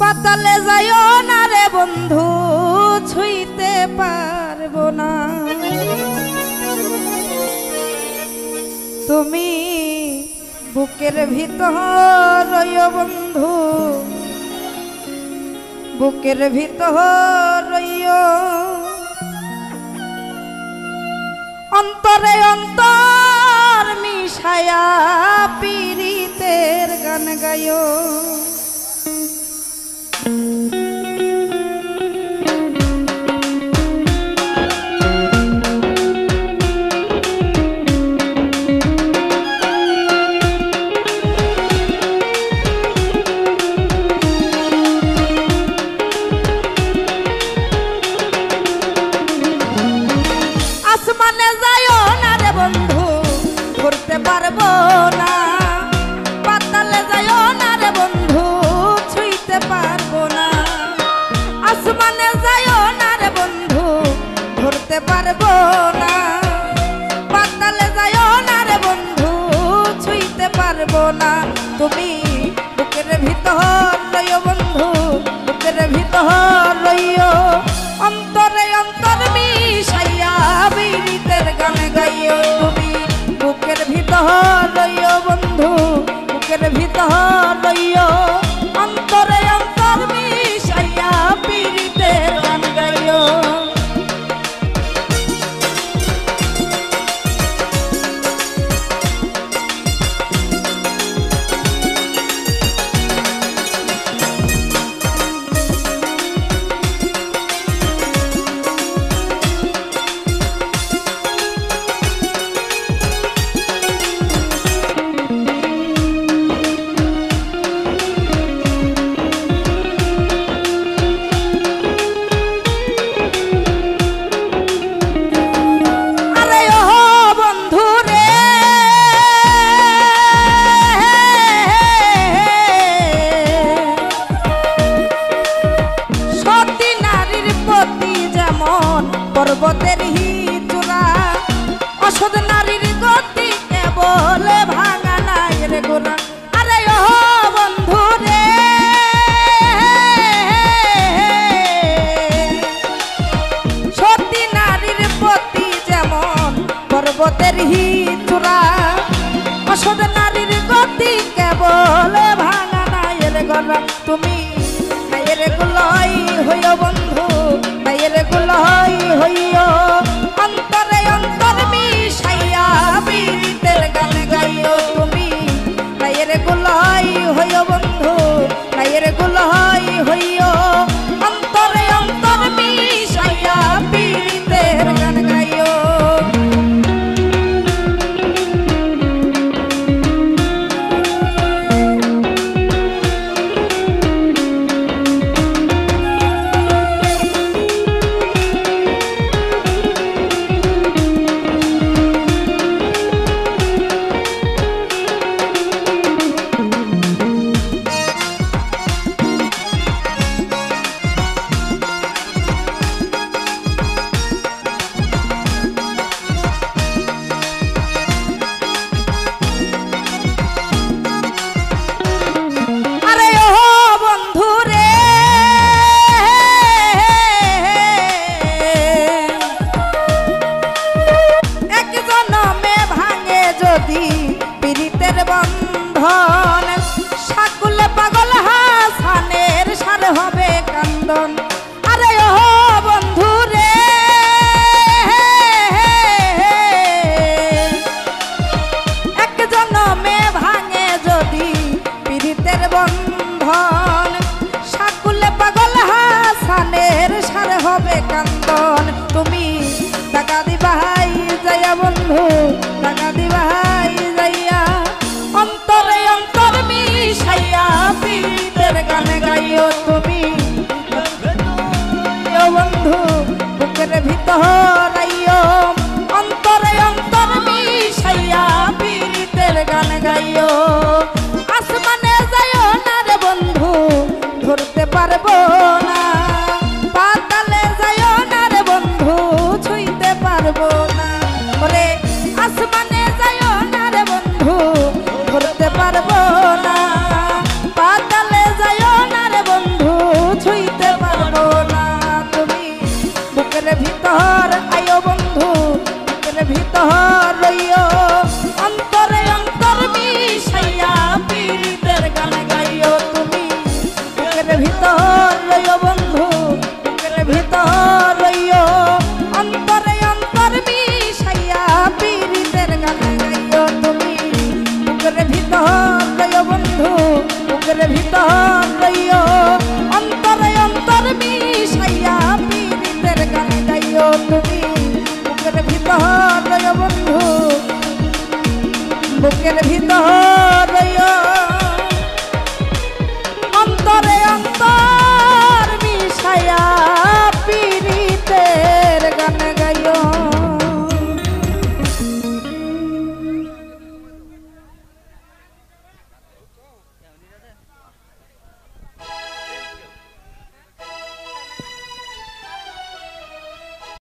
পাতালে যাইও না রে বন্ধু, ছুঁইতে পারবো না। তুমি বুকের ভিতর রইও বন্ধু, বুকের ভিতর রইও, অন্তরে অন্তর মিশায়া পীড়িতের গান গাইও। আসমানে যাইও না রে বন্ধু, ধরতে পারবো না। পাতালে যাইও না রে বন্ধু, ছুঁইতে পারবো না। আসমানে যাইও না রে বন্ধু, ধরতে পারবো না। পাতালে যাইও না রে বন্ধু, ছুঁইতে পারবো না। তুমি বুকের ভিতর রইও বন্ধু, বুকের ভিতর রইও, অন্তরে অন্তর মিশাইয়া পীড়িতের গান গাইও। তুমি বুকের ভিতর রইও বন্ধু, বুকের ভিতর রইও, অন্তরে অন্তর মিশাইয়া পীড়িতের গান গাইও। পর্বতের চূড়া, অসৎ নারীর গতি কেবল ভাঙা নাই রে গোরা। আরে ও বন্ধু রে, সতী নারীর প্রতি যেমন পর্বতের চূড়া, অসৎ নারীর গতি কেবল ভাঙা নাই রে গোরা। তুমি মায়ের গুলাই হইও বন্ধু, মায়ের গুলাই হইও, অন্তরে অন্তর মিশাইয়া পীড়িতের গান গাইও। তুমি মায়ের গুলাই হইও বন্ধু, মায়ের গুলাই হইও, অন্তরে অন্তর মিশাইয়া পীড়িতের গান গাইও। পীড়িতের বন্ধন সাকুলে পাগল হাসানের সার হবে কান্দন। আরে ও বন্ধু রে, এক জন্মে ভাঙে যদি পীড়িতের বন্ধন, সাকুলে পাগল হাসানের সার হবে কান্দন। তুমি টাকা দিবাই যাইয়া বন্ধু, টাকা দিবাই যাইয়া, অন্তরে অন্তর মিশাইয়া পীড়িতের গান গাইও।